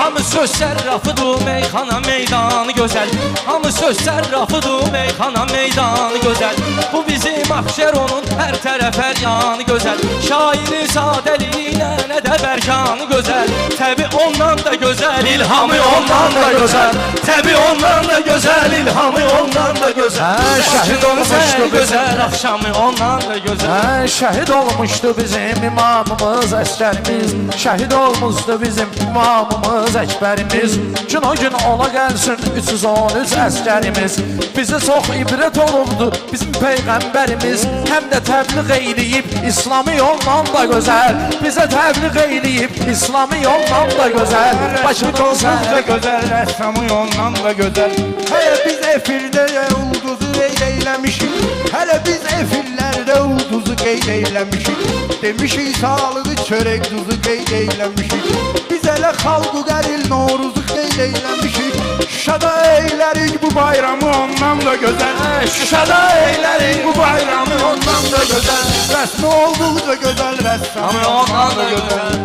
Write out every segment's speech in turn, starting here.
Hamı söz sərrafıdır, meyxana meydanı gözəl. Hamı söz sərrafıdır, meyxana meydanı gözəl. Bu bizim Abşeronun hər tərəf hər yanı gözəl. Şairin sadəliyinə nə də bərkanı gözəl. Təbi ondan da gözəl, ilhamı ondan da gözəl. Təbi ondan da gözəl, ilhamı ondan da gözəl. Şəhid olmuşdu gözəl, axşamı ondan da gözəl. Şəhid olmuşdu bizim imamımız, əskərimiz. Şəhid olmuşdu bizim imamımız, əkbərimiz. Gün o gün ola gəlsin 313 əskərimiz. Bizə çox ibrət olubdu bizim Peyğəmbərimiz. Həm də təbliğ eyləyib İslami yolla da gözəl. Bizə təbliğ eyləyib İslami yolla da gözəl. Başımız olsun da gözəl, rəssamı ondan da gözəl. Hələ biz efirdə ulduzu eyləmişik. Hələ biz efirlərdə ulduzu qeyd eyləmişik. Demişik sağlığı çörək duzu qeyd eyləmişik. Biz elə xalqı qəril Noruzu qeyd eyləmişik. Şuşada eylərik bu bayramı ondan da gözəl. Şuşada eylərik bu bayramı ondan da gözəl. Rəsmi olduqca gözəl, rəssamı ondan da gözəl.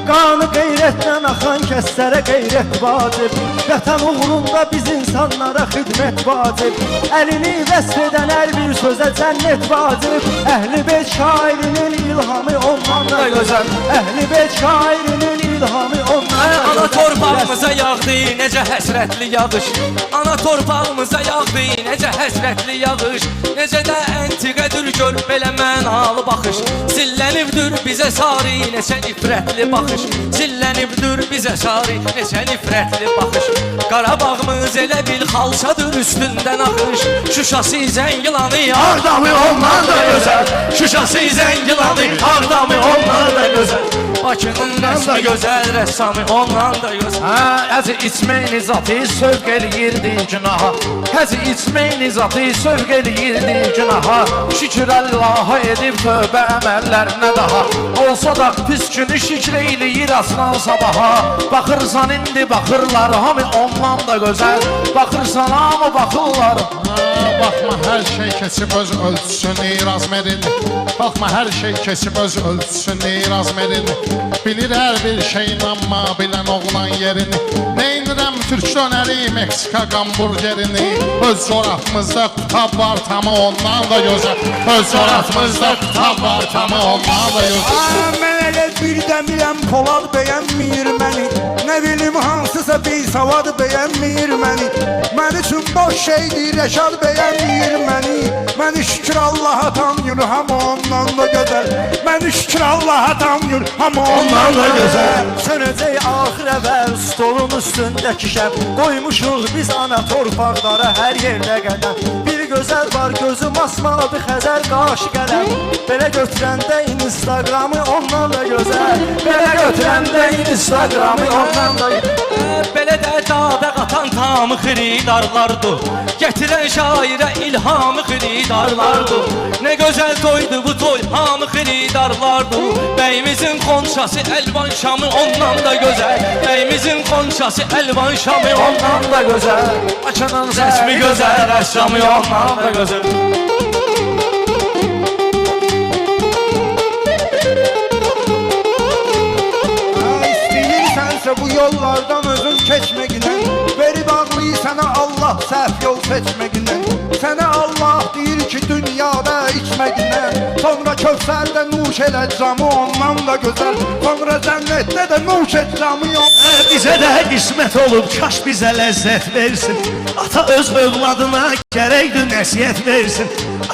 Qanı qeyrətdən axan kəslərə qeyrət vacib. Vətən uğrunda biz insanlara xidmət vacib. Əlini vəsf edən hər bir sözə cənnət vacib. Əhl-i Beyt şairinin ilhamı ondan da gözəl. Əhl-i Beyt şairinin ilhamı ondan da gözəl. Ana torpağımıza yağdı necə həsrətli yağış. Ana torpağımıza yağdı necə həsrətli yağış. Necə də əntiqədir gör belə mənalı baxış. Zillənibdir bizə sari neçə nifrətli baxış. Zillənibdir bizə sari neçə nifrətli baxış. Qarabağımız elə bil xalçadır üstündən axış. Şuşası Zəngilanı Ağdamı ondan da gözəl. Şuşası Zəngilanı Ağdamı ondan da gözəl. Bakının da gözəl, rəssamı ondan da gözəl. Həzi içməyini zatı sövq eləyirdi günaha. Həzi içməyini zatı sövq eləyirdi günaha. Şükür Allaha edib tövbə əməllərinə daha. Olsa da pis günü şükür eləyir aslan sabaha. Baxırsan indi baxırlar hamı ondan da gözəl. Baxırsan hamı baxırlar. Baxma hər şey keçib öz ölçüsünü razmerin. Baxma hər şey keçib öz ölçüsünü razmerin. Bilir hər bir şey inanma bilən oğlan yerini. Neynirəm türk dönəri Meksika hamburgerini. Öz coğrafımızda qutab var tamı ondan da gözəl. Öz coğrafımızda qutab var tamı ondan da gözəl. Mən elə bir dəmirəm Polad bəyənmir məni. Nə bilim hansısa bir savad bəyənmir məni. Mən üçün boş şeydir Rəşad bəyənmir məni. Məni şükür Allaha tanıyır hamı ondan da gözəl. Məni şükür Allaha tanıyır hamı ondan da gözəl. Sönəcək axir əvvəl stolun üstündəki şəm. Qoymuşuq biz ana torpaqlara hər yerdə qədəm. Bir gözəl var gözü masmavi Xəzər qaşı qələm. Belə götürəndə Instagramı ondan da gözəl. Belə götürəndə Instagramı ondan da Belə də dadə qatan tamı xiridarlardır. Gətirən şairə ilhamı xiridarlardır. Nə gözəl toydu bu toy, hamı xiridarlardır. Bəyimizin xonçası əlvan şamı ondan da gözəl. Bəyimizin xonçası əlvan şamı ondan da gözəl. Bakının Rəsmi gözəl, rəssamı ondan da gözəl. İstəyirsənsə bu yollardan özün keçməginən. Verib ağlıyı sənə Allah səhv yol seçməginən. Sənə Allah deyir ki dünyada içməginən. Sonra Kövsərdə nuş elə camı ondan da gözəl. Sonra cənnətdə də nuş et camı ondan. Bizə də qismət olub kaş bizə ləzzət versin. Ata öz övladına gərəkdir nəsiyyət versin.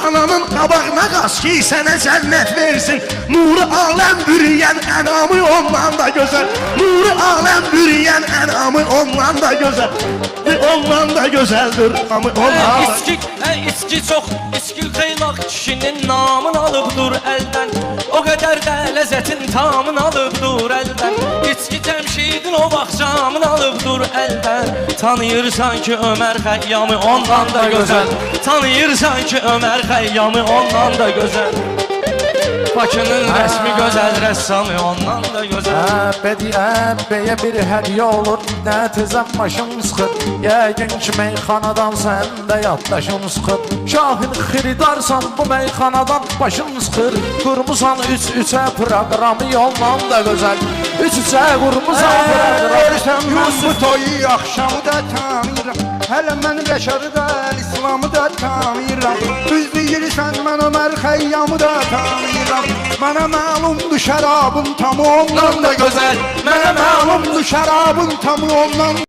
Ananın qabağına qaç ki sənə cənnət versin. Nuru aləm bürüyən ənamı ondan da gözəl. Nuru aləm bürüyən ənamı ondan da gözəl. Ondan da gözəldir amı ondan da. İçki çox, içki xeylaq kişinin namını alıbdır əldən. O qədər də ləzzətin tamını alıbdır əldən. İçki Cəmşidin o vaxtcamını alıbdır əldən. Tanıyırsan ki Ömər Xəyyamı ondan da gözəl. Tanıyırsan ki Ömər Xəyyamı ondan da gözəl. Bakının rəsmi gözəl, rəssamı ondan da gözəl. Bədiyə bəyə bir hədiyyə olur. nə tezən başım sıxır Yəqin ki meyxanadan sən də yaddaşın sıxır Şahin xiridarsan bu meyxanadan başın sıxır Qurmusan 3-3-ə proqramı yolla da gözəl 3-3-ə qurmusan proqramı Görürsən mən bu toyu axşamı da tanıyıram Hələ mən Rəşadı da, İslamı da tanıyıram Düz deyirsən mən Ömər Xəyyamı da tanıyıram Mənə məlumdur şərabın tamı ondan da gözəl Mənə məlumdur şərabın tamı ondan